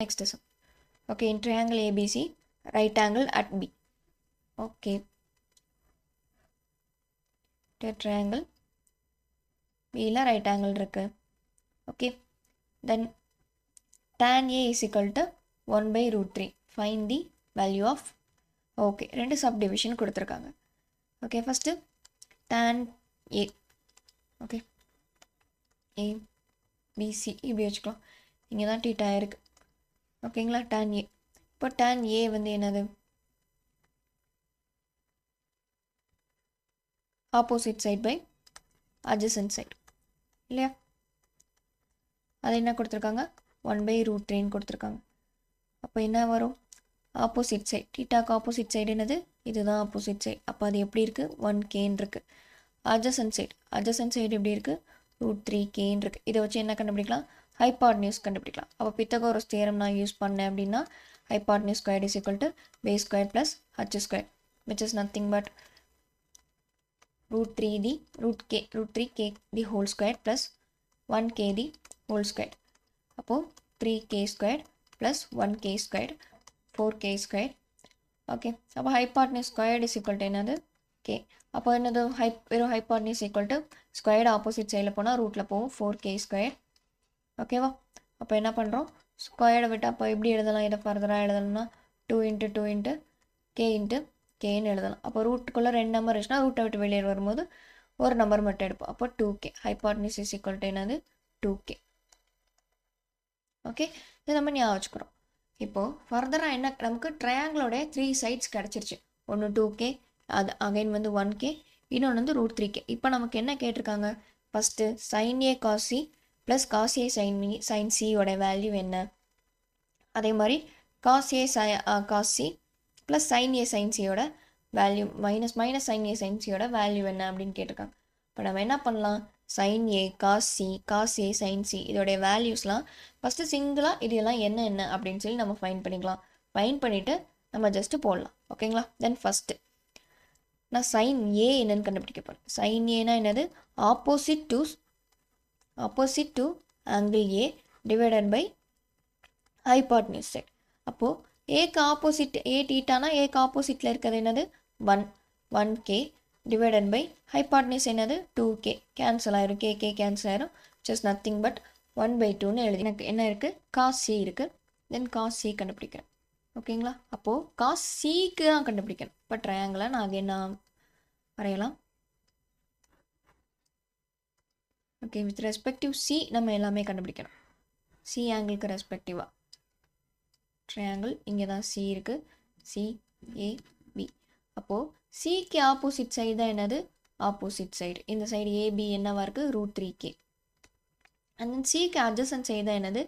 next sum. Okay, in triangle ABC, right angle at B. Okay, triangle B la right angle இருக்கு. Okay, then tan A is equal to 1 by root 3. Find the value of, okay, ரெண்டு subdivision கொடுத்திருக்காங்க. Okay, first tan A. Okay, A, B, C இப்படி வச்சுக்கலாம். இங்கே தான் theta இருக்கு. ஓகேங்களா, tan A. இப்போ tan A வந்து என்னது? Opposite side by adjacent side இல்லையா? அது என்ன கொடுத்துருக்காங்க? 1 by root 3 கொடுத்துருக்காங்க. அப்போ என்ன வரும்? ஆப்போசிட் சைட், தீட்டாக்கு ஆப்போசிட் சைடு என்னது? இதுதான் ஆப்போசிட் சைட். அப்போ அது எப்படி இருக்குது? 1Kன்னு இருக்குது. adjacent சைடு எப்படி இருக்குது? root 3Kன்னு இருக்குது. இதை வச்சு என்ன கண்டுபிடிக்கலாம்? ஹைபாட்னியூஸ் கண்டுபிடிக்கலாம். அப்போ பித்தகோரஸ் தியரம் நான் யூஸ் பண்ணேன் அப்படின்னா hypotenuse squared is equal to base squared plus h squared, which is nothing but root 3k the whole squared plus 1k the whole squared. அப்போ 3k squared plus 1k squared 4k squared. Okay, அப்போ hypotenuse squared is equal to என்னது? k. அப்போ என்னது? வெறும் hypotenuse equal to squared opposite சைடில் போனால் ரூட்டில் போகும் 4k squared. ஓகேவா? அப்போ என்ன பண்ணுறோம்? ஸ்கொயர்டை விட்டு அப்போ எப்படி எழுதலாம்? இதை ஃபர்தராக எழுதணும்னா 2 into 2 into k into kன்னு எழுதலாம். அப்போ ரூட்டுக்குள்ளே 2 நம்பர் இருந்துச்சுன்னா ரூட்டை விட்டு வெளியே வரும்போது ஒரு நம்பர் மட்டும் எடுப்போம். அப்போ 2k. Hypotenuse is equal to என்னது? 2k. ஓகே, இது நம்ம ஞாபகம் வச்சுக்கிறோம். இப்போது ஃபர்தராக என்ன, நமக்கு ட்ரையாங்கிளோடைய 3 சைட்ஸ் கிடச்சிருச்சு. ஒன்று 2k, அது அகைன் வந்து 1k, இன்னொன்று வந்து root 3k. இப்போ நமக்கு என்ன கேட்டிருக்காங்க? First sin A cos C plus cos A sin C ஓட வேல்யூ என்ன? அதே மாதிரி cos A cos C plus sin A sin C ஓட value minus sin A sin C ஓட வேல்யூ என்ன அப்படின்னு கேட்டிருக்காங்க. இப்போ நம்ம என்ன பண்ணலாம்? sin A cos C cos A sin C இதோடைய வேல்யூஸ்லாம் ஃபஸ்ட்டு சிங்கிளாக இதெல்லாம் என்ன அப்படின்னு சொல்லி நம்ம ஃபைன் பண்ணிக்கலாம். ஃபைன் பண்ணிவிட்டு நம்ம ஜஸ்ட்டு போடலாம். ஓகேங்களா? தென் ஃபஸ்ட்டு நான் sin A என்னன்னு கண்டுபிடிக்க போகிறேன். sin Aனா என்னது? Opposite to angle A divided by hypotenuse side. அப்போது ஏக்கு ஆப்போசிட் ஏ டீட்டானா ஏக்கு ஆப்போசிட்டில் இருக்கிறது என்னது? 1k divided by hypotenuse என்னது? 2k. கேன்சல் ஆயிரும், k கேன்சல் ஆயிரும். just nothing but 1/2ன்னு எழுதி எனக்கு என்ன இருக்குது? cos C இருக்குது. தென் cos C கண்டுபிடிக்கிறேன். ஓகேங்களா? அப்போது cos Cக்கு தான் கண்டுபிடிக்கணும். இப்போ ட்ரையாங்கிளை நான் அது என்ன வரையலாம்? ஓகே, வித் ரெஸ்பெக்டிவ் சி நம்ம எல்லாமே கண்டுபிடிக்கணும். சி ஆங்கிளுக்கு ரெஸ்பெக்டிவாக ட்ரையாங்கிள் இங்கே தான் சி இருக்குது. CAB. அப்போது சிக்கு ஆப்போசிட் சைடு தான் என்னது? Opposite side. இந்த சைடு ஏபி என்னவாக இருக்குது? root 3k. அண்ட் தென் சிக்கு அட்ஜசன்ட் சைடு தான் என்னது?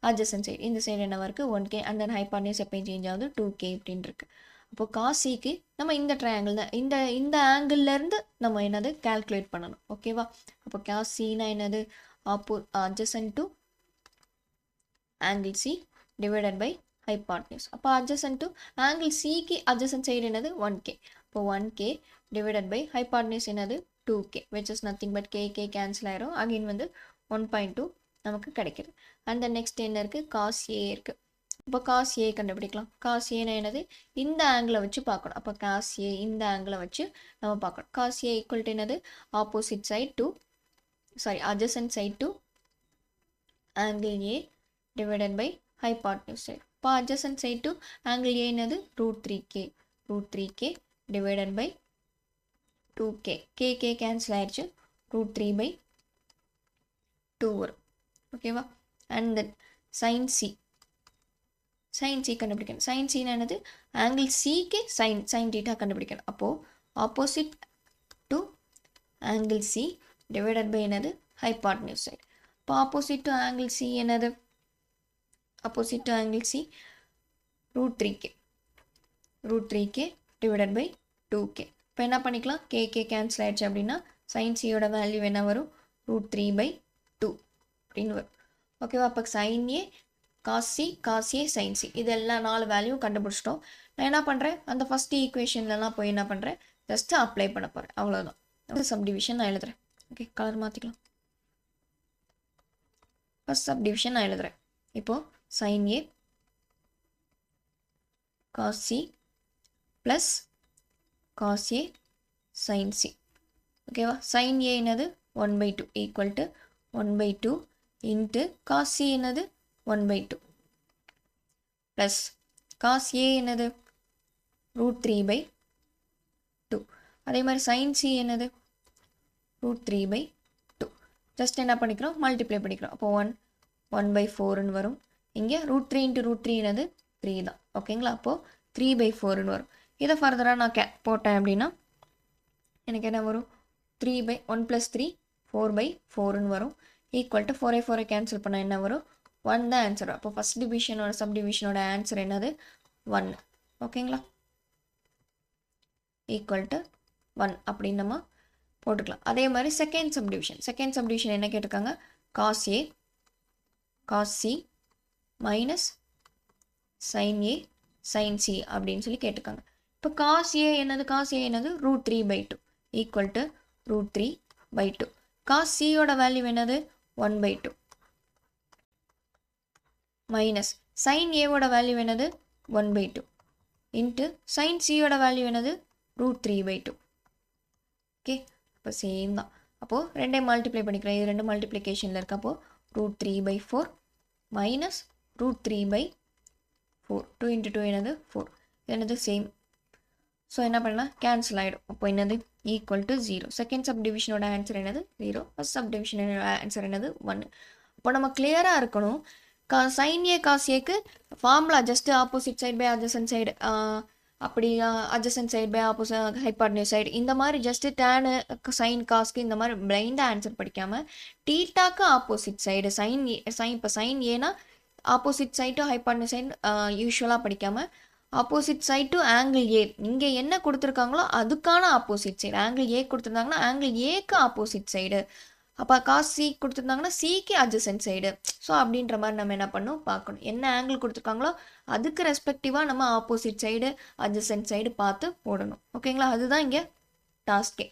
Adjacent side. இந்த சைடு என்னவாக இருக்குது? 1k. அண்ட் தென் ஹைபாட்னியூஸ் எப்பயும் சேஞ்ச் ஆகுது 2k இப்படின்னு இருக்குது. அப்போது காசிக்கு நம்ம இந்த ட்ரையாங்கிள் தான் இந்த ஆங்கிள்லேருந்து நம்ம என்னது கால்குலேட் பண்ணணும். ஓகேவா? அப்போ காசினா என்னது? Adjacent to angle C divided by hypotenuse. அப்போ அட்ஜசன்ட் டு ஆங்கிள் சிக்கு அட்ஜசன்ட் சைடு என்னது? 1k. இப்போ 1k டிவைடட் பை ஹைபாட்னியூஸ் என்னது? 2k, which is nothing but k cancel ஆயிரும். அகைன் வந்து 1.2 நமக்கு கிடைக்கிது. அண்ட் தென் நெக்ஸ்ட் என்ன இருக்குது? காஸ் ஏ இருக்குது. இப்போ காஸ் ஏ கண்டுபிடிக்கலாம். காஸ் ஏனா என்னது? இந்த ஆங்கிளை வச்சு பார்க்கணும். அப்போ காஸ் ஏ இந்த ஆங்கிளை வச்சு நம்ம பார்க்கணும். காஸ் ஏ ஈக்குவல் டு என்னது? Opposite side to adjacent side to angle A divided by hypotenuse side. இப்போ adjacent side to angle A என்னது? root 3k divided by 2k. k cancel ஆயிடுச்சு. root 3/2 வரும். ஓகேவா? அண்ட் தென் sin C கண்டுபிடிக்கணும். sin C என்னது? Angle சிக்கு sin theta கண்டுபிடிக்கணும். அப்போது opposite to angle C divided by என்னது? Hypotenuse side. இப்போ ஆப்போசிட் டு ஆங்கிள் சி என்னது? Opposite to angle C root 3k divided by 2k. இப்போ என்ன பண்ணிக்கலாம்? k கேன்சல் ஆயிடுச்சு அப்படின்னா sin சியோட வேல்யூ என்ன வரும்? root 3/2 அப்படின்னு வரும். ஓகேவா? அப்போ sin A cos C sin C இதெல்லாம் 4 வேல்யூ கண்டுபிடிச்சிட்டோம். நான் என்ன பண்ணுறேன்? அந்த ஃபஸ்ட் ஈக்குவேஷன்லலாம் போய் என்ன பண்ணுறேன்? ஜஸ்ட்டு அப்ளை பண்ண போகிறேன். அவ்வளோதான். சப்டிவிஷன் நான் எழுதுறேன். ஓகே, கலர் மாற்றிக்கலாம். ஃபஸ்ட் சப்டிவிஷன் நான் எழுதுறேன். இப்போது sin A cos C plus cos A sin C. ஓகேவா? sin A என்னது 1/2 equal to 1/2 into cos C என்னது 1/2 ப்ளஸ் cos A என்னது √3/2. அதே மாதிரி sin C என்னது √3/2. ஜஸ்ட் என்ன பண்ணிக்கிறோம், மல்டிப்ளை பண்ணிக்கிறோம். அப்போ 1/4ன்னு வரும். இங்கே √3 இன்ட்டு √3 என்னது 3 தான். ஓகேங்களா? அப்போது 3/4ன்னு வரும். இதை ஃபர்தராக நான் போட்டேன் அப்படின்னா எனக்கு என்ன வரும், 1 + 3 4/4ன்னு வரும். ஈக்குவல் டு 4 கேன்சல் பண்ணால் என்ன வரும், 1 தான் ஆன்சர். அப்போ ஃபஸ்ட் டிவிஷனோட சப்டிவிஷனோட ஆன்சர் என்னது 1. ஓகேங்களா? ஈக்குவல் டு 1 அப்படின்னு நம்ம போட்டுக்கலாம். அதே மாதிரி செகண்ட் சப்டிவிஷன் என்ன கேட்டிருக்காங்க, cos A cos C minus sin A sin C அப்படின்னு சொல்லி கேட்டிருக்காங்க. இப்போ cos A என்னது √3/2 ஈக்குவல் டு √3/2. cos C யோட வேல்யூ என்னது 1/2 மைனஸ் sin A வோட வேல்யூ என்னது 1/2 இன்ட்டு sin C யோட வேல்யூ என்னது √3/2. ஓகே, அப்போ சேம் தான். அப்போது ரெண்டே மல்டிப்ளை பண்ணிக்கிறேன். இது ரெண்டு மல்டிப்ளிகேஷனில் இருக்கு. அப்போது √3/4 மைனஸ் √3/4. 2 × 2 என்னது 4. என்னது சேம். ஸோ என்ன பண்ணலாம், கேன்சல் ஆகிடும். அப்போ என்னது ஈக்குவல் டு 0. செகண்ட் சப்டிவிஷனோட ஆன்சர் என்னது 0. ஃபஸ்ட் சப்டிவிஷனோட ஆன்சர் என்னது 1. அப்போ நம்ம கிளியராக இருக்கணும், sin A cos Aக்கு formula just opposite side by adjacent side, அப்படி adjacent side by opposite hypotenuse side, இந்த மாதிரி ஜஸ்ட் டேனு சைன் காஸ்க்கு இந்த மாதிரி பிளைண்டாக ஆன்சர் படிக்காமல் டீட்டாக்கு ஆப்போசிட் சைடு இப்போ சைன் ஏனா opposite side to hypotenuse side யூஸ்வலாக படிக்காமல் ஆப்போசிட் சைடு டு ஆங்கிள் ஏ, இங்கே என்ன கொடுத்துருக்காங்களோ அதுக்கான ஆப்போசிட் சைடு. ஆங்கிள் ஏ கொடுத்துருந்தாங்கன்னா ஆங்கிள் ஏக்கு ஆப்போசிட் சைடு, அப்போ காஸ் சி கொடுத்துருந்தாங்கன்னா சிக்கு அட்ஜசன்ட் சைடு. ஸோ அப்படின்ற மாதிரி நம்ம என்ன பண்ணணும் பார்க்கணும். என்ன ஆங்கிள் கொடுத்துருக்காங்களோ அதுக்கு ரெஸ்பெக்டிவாக நம்ம ஆப்போசிட் சைடு அட்ஜசன்ட் சைடு பார்த்து போடணும். ஓகேங்களா? அதுதான் இங்கே டாஸ்கே.